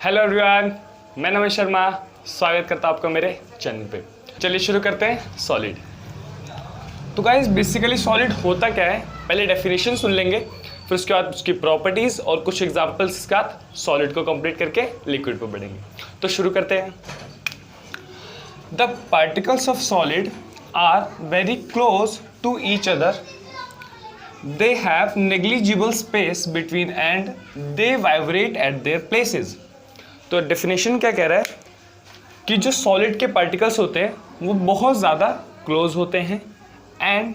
Hello everyone, मैं नमन शर्मा स्वागत करता हूँ आपका मेरे चैनल पे। चलिए शुरू करते हैं। सॉलिड। तो गाइस बेसिकली सॉलिड होता क्या है, पहले डेफिनेशन सुन लेंगे, फिर उसके बाद उसकी प्रॉपर्टीज और कुछ एग्जांपल्स के साथ सॉलिड को कंप्लीट करके लिक्विड पे बढ़ेंगे। तो शुरू करते हैं। The particles of solid are very close to each other, they have negligible space between and they vibrate at their places। तो डेफिनेशन क्या कह रहा है कि जो सॉलिड के पार्टिकल्स होते हैं वो बहुत ज़्यादा क्लोज होते हैं and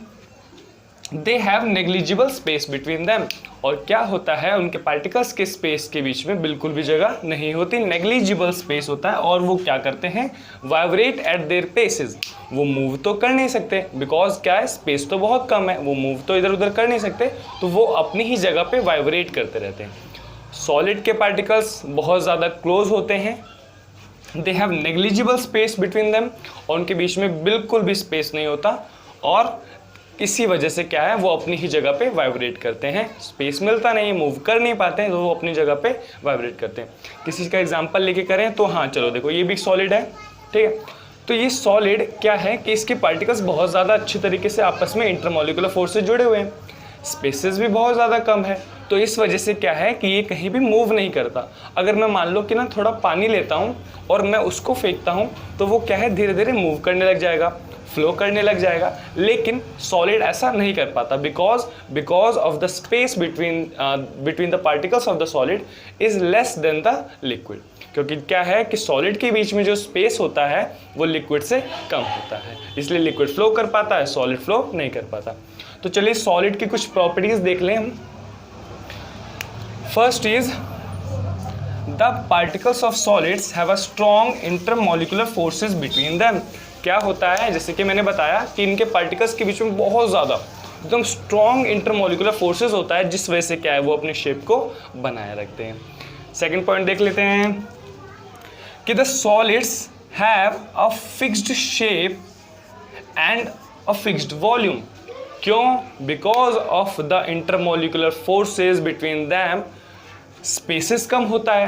they have negligible space between them. और क्या होता है, उनके पार्टिकल्स के स्पेस के बीच में बिल्कुल भी जगह नहीं होती, नेग्लिजिबल स्पेस होता है। और वो क्या करते हैं, वाइब्रेट एट देयर पेसेस। वो मूव तो कर नहीं सकते बिकॉज क्या है, स्पेस तो बहुत कम है, वो मूव तो इधर उधर कर नहीं सकते, तो वो अपनी ही जगह पे वाइब्रेट करते रहते हैं। सॉलिड के पार्टिकल्स बहुत ज़्यादा क्लोज होते हैं, they have negligible space between them, और उनके बीच में बिल्कुल भी स्पेस नहीं होता, और इसी वजह से क्या है, वो अपनी ही जगह पे वाइब्रेट करते हैं। स्पेस मिलता नहीं, मूव कर नहीं पाते हैं, तो वो अपनी जगह पे वाइब्रेट करते हैं। किसी का एग्जांपल लेके करें तो हाँ चलो देखो, ये भी सॉलिड है, ठीक है। तो ये सॉलिड क्या है कि इसके पार्टिकल्स बहुत ज़्यादा अच्छी तरीके से आपस में इंटरमॉलिक्यूलर फोर्स से जुड़े हुए हैं, स्पेसेस भी बहुत ज़्यादा कम है, तो इस वजह से क्या है कि ये कहीं भी मूव नहीं करता। अगर मैं मान लो कि ना थोड़ा पानी लेता हूँ और मैं उसको फेंकता हूँ तो वो क्या है, धीरे धीरे मूव करने लग जाएगा, फ्लो करने लग जाएगा। लेकिन सॉलिड ऐसा नहीं कर पाता because of the space between the particles of the solid is less than the liquid. क्योंकि क्या है कि सॉलिड के बीच में जो स्पेस होता है वो लिक्विड से कम होता है, इसलिए लिक्विड फ्लो कर पाता है, सॉलिड फ्लो नहीं कर पाता। तो चलिए सॉलिड की कुछ प्रॉपर्टीज देख लें हम। First is the particles of solids have a strong intermolecular forces between them. क्या होता है, जैसे कि मैंने बताया कि इनके पार्टिकल्स के बीच में बहुत ज़्यादा एकदम स्ट्रॉन्ग इंटरमॉलिक्यूलर फोर्सेस होता है, जिस वजह से क्या है, वो अपने शेप को बनाए रखते हैं। सेकंड पॉइंट देख लेते हैं कि the solids have a fixed shape and a fixed volume. क्यों? Because of the intermolecular forces between them spaces कम होता है,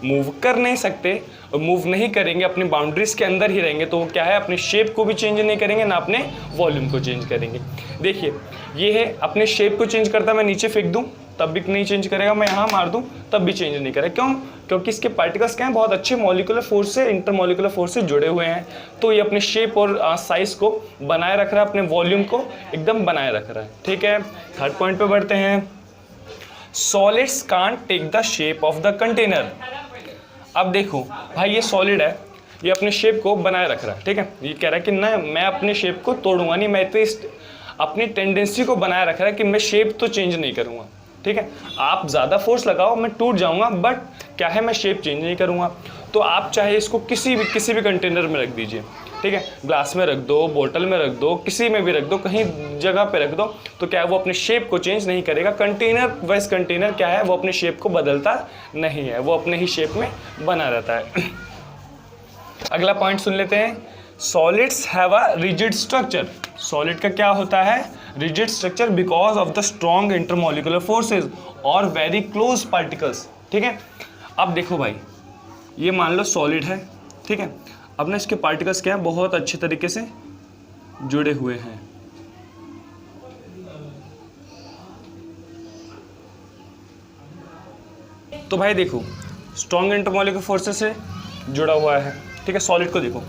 मूव कर नहीं सकते, और मूव नहीं करेंगे, अपनी बाउंड्रीज के अंदर ही रहेंगे, तो वो क्या है, अपने शेप को भी चेंज नहीं करेंगे ना अपने वॉल्यूम को चेंज करेंगे। देखिए ये है, अपने शेप को चेंज करता, मैं नीचे फेंक दूं तब भी नहीं चेंज करेगा, मैं यहाँ मार दूं तब भी चेंज नहीं करेगा। क्यों? क्योंकि इसके पार्टिकल्स क्या हैं, बहुत अच्छे मॉलिक्यूलर फोर्स से, इंटरमॉलिक्यूलर फोर्स से जुड़े हुए हैं, तो ये अपने शेप और साइज को बनाए रख रहा है, अपने वॉल्यूम को एकदम बनाए रख रहा है, ठीक है। थर्ड पॉइंट पे बढ़ते हैं। Solids can't take the shape of the container. अब देखो भाई, ये सॉलिड है, ये अपने शेप को बनाए रख रहा है, ठीक है। ये कह रहा है कि ना मैं अपने शेप को तोड़ूंगा नहीं, मैं तो अपनी टेंडेंसी को बनाए रख रहा है कि मैं शेप तो चेंज नहीं करूंगा, ठीक है। आप ज़्यादा फोर्स लगाओ, मैं टूट जाऊंगा, बट क्या है, मैं शेप चेंज नहीं करूंगा। तो आप चाहे इसको किसी भी कंटेनर में रख दीजिए, ठीक है, ग्लास में रख दो, बोतल में रख दो, किसी में भी रख दो, कहीं जगह पे रख दो, तो क्या है, वो अपने शेप को चेंज नहीं करेगा। कंटेनर वाइज कंटेनर क्या है, वो अपने शेप को बदलता नहीं है, वो अपने ही शेप में बना रहता है। अगला पॉइंट सुन लेते हैं। Solids have a rigid structure. Solid का क्या होता है, rigid structure, because of the strong intermolecular forces और वेरी क्लोज पार्टिकल्स, ठीक है। अब देखो भाई, ये मान लो सॉलिड है, ठीक है। अब ना इसके पार्टिकल्स क्या है, बहुत अच्छे तरीके से जुड़े हुए हैं, तो भाई देखो स्ट्रॉन्ग इंटरमॉलिक्यूलर फोर्सेस से जुड़ा हुआ है, ठीक है। सॉलिड को देखो,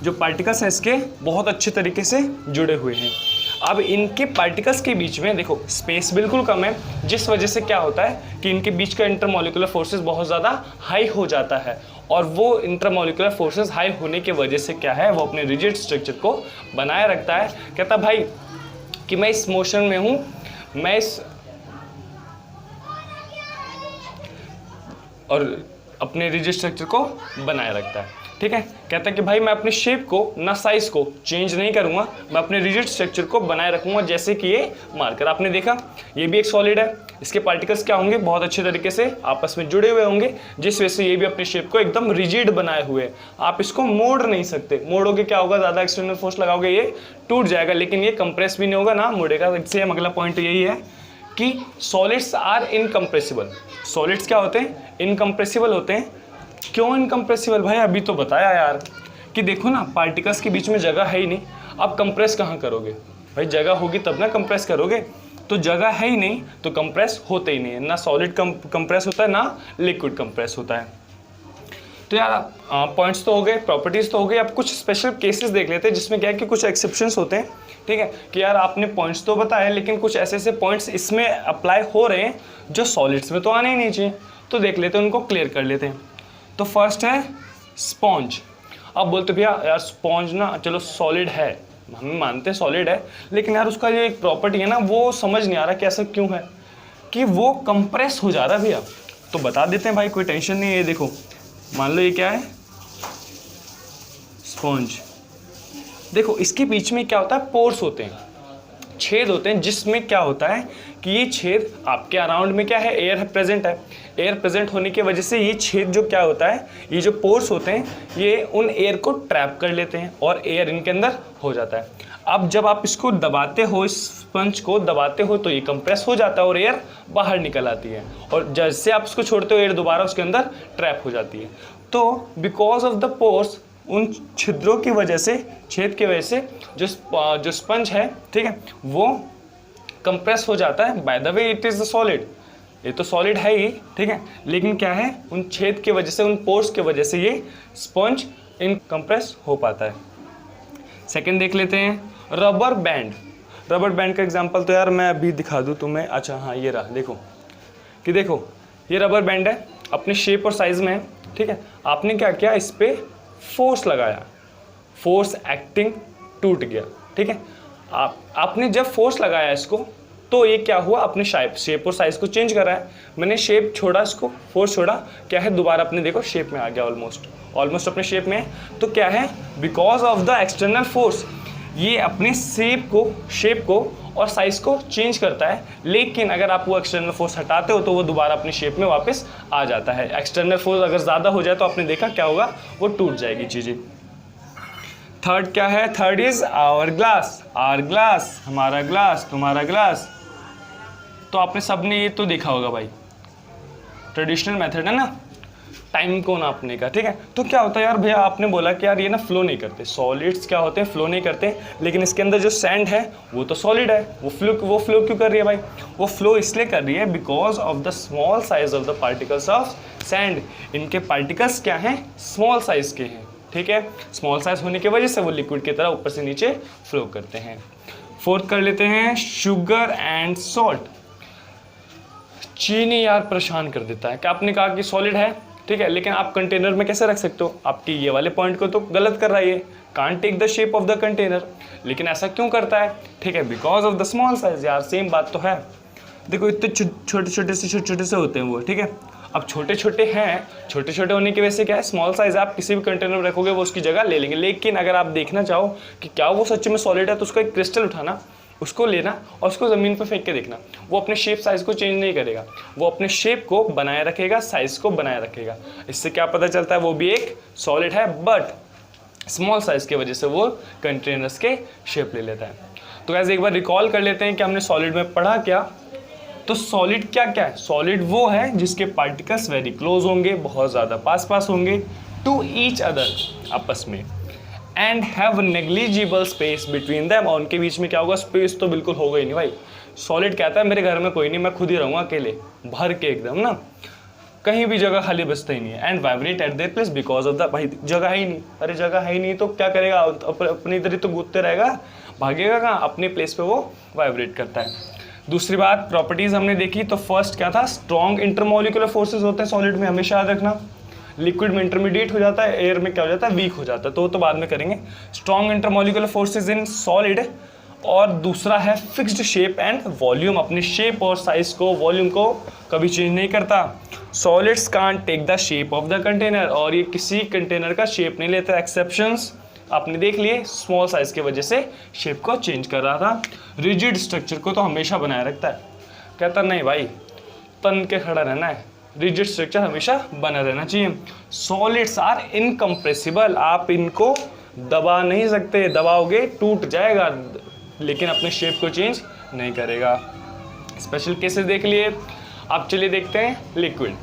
जो पार्टिकल्स हैं इसके बहुत अच्छे तरीके से जुड़े हुए हैं। अब इनके पार्टिकल्स के बीच में देखो स्पेस बिल्कुल कम है, जिस वजह से क्या होता है कि इनके बीच का इंटरमॉलिक्यूलर फोर्सेस बहुत ज़्यादा हाई हो जाता है, और वो इंटरमॉलिक्यूलर फोर्सेस हाई होने की वजह से क्या है, वो अपने रिजिड स्ट्रक्चर को बनाए रखता है। कहता भाई कि मैं इस मोशन में हूँ, मैं इस और अपने रिजिड स्ट्रक्चर को बनाए रखता है, ठीक है। कहता है कि भाई मैं अपने शेप को ना साइज को चेंज नहीं करूंगा, मैं अपने रिजिड स्ट्रक्चर को बनाए रखूंगा, जैसे कि ये मार्कर आपने देखा, ये भी एक सॉलिड है, इसके पार्टिकल्स क्या होंगे, बहुत अच्छे तरीके से आपस में जुड़े हुए होंगे, जिस वजह से ये भी अपने शेप को एकदम रिजिड बनाए हुए हैं। आप इसको मोड़ नहीं सकते, मोड़ोगे क्या होगा, ज़्यादा एक्सटर्नल फोर्स लगाओगे ये टूट जाएगा, लेकिन ये कंप्रेस भी नहीं होगा ना मुड़ेगा। सेम अगला पॉइंट यही है कि सॉलिड्स आर इनकम्प्रेसिबल। सॉलिड्स क्या होते हैं? इनकम्प्रेसिबल होते हैं। क्यों इनकम्प्रेसिबल भाई? अभी तो बताया यार कि देखो ना, पार्टिकल्स के बीच में जगह है ही नहीं, आप कंप्रेस कहाँ करोगे भाई? जगह होगी तब ना कंप्रेस करोगे, तो जगह है ही नहीं तो कंप्रेस होते ही नहीं है। ना सॉलिड कंप्रेस होता है ना लिक्विड कंप्रेस होता है। तो यार पॉइंट्स तो हो गए, प्रॉपर्टीज तो हो गई। अब कुछ स्पेशल केसेस देख लेते हैं जिसमें क्या है कि कुछ एक्सेप्शंस होते हैं, ठीक है, कि यार आपने पॉइंट्स तो बताया लेकिन कुछ ऐसे ऐसे पॉइंट्स इसमें अप्लाई हो रहे हैं जो सॉलिड्स में तो आने ही नहीं चाहिए। तो देख लेते हैं, उनको क्लियर कर लेते हैं। तो फर्स्ट है स्पॉन्ज। अब बोलते भैया यार स्पॉन्ज ना चलो सॉलिड है, हम मानते हैं सॉलिड है, लेकिन यार उसका जो एक प्रॉपर्टी है ना वो समझ नहीं आ रहा कि ऐसा क्यों है कि वो कंप्रेस हो जा रहा है भैया। तो बता देते हैं भाई, कोई टेंशन नहीं है। ये देखो, मान लो ये क्या है? स्पॉन्ज। देखो इसके बीच में क्या होता है? पोर्स होते हैं, छेद होते हैं, जिसमें क्या होता है कि ये छेद आपके अराउंड में क्या है? एयर प्रेजेंट है। एयर प्रेजेंट होने की वजह से ये छेद जो क्या होता है, ये जो पोर्स होते हैं ये उन एयर को ट्रैप कर लेते हैं और एयर इनके अंदर हो जाता है। अब जब आप इसको दबाते हो, इस स्पंज को दबाते हो, तो ये कंप्रेस हो जाता है और एयर बाहर निकल आती है, और जैसे आप इसको छोड़ते हो एयर दोबारा उसके अंदर ट्रैप हो जाती है। तो बिकॉज ऑफ द पोर्स, उन छिद्रों की वजह से, छेद की वजह से जो स्पंज है, ठीक है, वो कंप्रेस हो जाता है। By the way it is the solid, ये तो सॉलिड है ही, ठीक है, लेकिन क्या है, उन छेद की वजह से, उन पोर्स की वजह से ये स्पंज इन कंप्रेस हो पाता है। सेकंड देख लेते हैं, रबर बैंड। रबर बैंड का एग्जांपल तो यार मैं अभी दिखा दूं तुम्हें। अच्छा हाँ, ये रहा, देखो कि देखो ये रबर बैंड है, अपने शेप और साइज में है, ठीक है। आपने क्या किया, इस पे फोर्स लगाया, फोर्स एक्टिंग, टूट गया, ठीक है। आपने जब फोर्स लगाया इसको, तो ये क्या हुआ, अपने शेप और साइज को चेंज करा है। मैंने शेप छोड़ा, इसको फोर्स छोड़ा, क्या है, दोबारा अपने देखो शेप में आ गया, ऑलमोस्ट अपने शेप में है। तो क्या है, because of the external force ये अपने शेप को और साइज को चेंज करता है, लेकिन अगर आप वो एक्सटर्नल फोर्स हटाते हो तो वो दोबारा अपनी शेप में वापस आ जाता है। एक्सटर्नल फोर्स अगर ज़्यादा हो जाए तो आपने देखा क्या होगा, वो टूट जाएगी चीज़ें। थर्ड क्या है, third is hour glass. Our glass, हमारा ग्लास, तुम्हारा ग्लास। तो आपने सबने ये तो देखा होगा भाई, ट्रेडिशनल मेथड है ना टाइम को नापने का, ठीक है। तो क्या होता है यार भैया, आपने बोला कि यार ये ना फ्लो नहीं करते, सॉलिड्स क्या होते हैं, फ्लो नहीं करते, लेकिन इसके अंदर जो सैंड है वो तो सॉलिड है, वो फ्लो क्यों कर रही है भाई? वो फ्लो इसलिए कर रही है because of the small size of the particles of sand. इनके पार्टिकल्स क्या हैं, स्मॉल साइज के हैं, ठीक है। स्मॉल साइज होने की वजह से वो लिक्विड की तरह ऊपर से नीचे फ्लो करते हैं। फोर्थ कर लेते हैं, शुगर एंड सॉल्ट। चीनी यार परेशान कर देता है। क्या आपने कहा कि सॉलिड है, ठीक है, लेकिन आप कंटेनर में कैसे रख सकते हो? आपके ये वाले पॉइंट को तो गलत कर रहा है, ये can't take the shape of the container. लेकिन ऐसा क्यों करता है, ठीक है, because of the small size. यार सेम बात तो है, देखो इतने छोटे से होते हैं वो, ठीक है। अब छोटे छोटे होने की वजह से क्या है, स्मॉल साइज, आप किसी भी कंटेनर में रखोगे वो उसकी जगह ले लेंगे। लेकिन अगर आप देखना चाहो कि क्या वो सच में सॉलिड है, तो उसका एक क्रिस्टल उठाना, उसको लेना और उसको ज़मीन पर फेंक के देखना, वो अपने शेप साइज़ को चेंज नहीं करेगा, वो अपने शेप को बनाए रखेगा, साइज़ को बनाए रखेगा। इससे क्या पता चलता है, वो भी एक सॉलिड है, बट स्मॉल साइज़ की वजह से वो कंटेनर्स के शेप ले लेता है। तो गाइस एक बार रिकॉल कर लेते हैं कि हमने सॉलिड में पढ़ा क्या। तो सॉलिड क्या क्या है? सॉलिड वो है जिसके पार्टिकल्स वेरी क्लोज होंगे, बहुत ज़्यादा पास होंगे टू ईच अदर, आपस में, and have negligible space between them. और उनके बीच में क्या होगा, स्पेस तो बिल्कुल होगा ही नहीं भाई। सॉलिड कहता है मेरे घर में कोई नहीं, मैं खुद ही रहूँगा अकेले, भर के एकदम ना, कहीं भी जगह खाली बचता ही नहीं है। And vibrate eight their place because of the, भाई जगह ही नहीं, अरे जगह है ही नहीं तो क्या करेगा, अपनी इधर ही तो कूदते रहेगा, भागेगा कहाँ, अपने प्लेस पे वो वाइब्रेट करता है। दूसरी बात, प्रॉपर्टीज हमने देखी। तो फर्स्ट क्या था, स्ट्रॉन्ग इंटरमोलिकुलर फोर्सेज होते हैं सॉलिड में, हमेशा याद रखना। लिक्विड में इंटरमीडिएट हो जाता है, एयर में क्या हो जाता है, वीक हो जाता है, तो बाद में करेंगे। Strong intermolecular forces in solid. और दूसरा है फिक्स्ड शेप एंड वॉल्यूम, अपने शेप और साइज को, वॉल्यूम को कभी चेंज नहीं करता। Solids can't take the shape of the container, और ये किसी कंटेनर का शेप नहीं लेता। एक्सेप्शंस आपने देख लिए, स्मॉल साइज की वजह से शेप को चेंज कर रहा था। रिजिड स्ट्रक्चर को तो हमेशा बनाए रखता है, कहता नहीं भाई तन के खड़ा रहना है, रिजिड स्ट्रक्चर हमेशा बना रहना चाहिए। सॉलिड्स आर इनकम्प्रेसिबल, आप इनको दबा नहीं सकते, दबाओगे टूट जाएगा, लेकिन अपने शेप को चेंज नहीं करेगा। स्पेशल केसेस देख लिए, अब चलिए देखते हैं लिक्विड।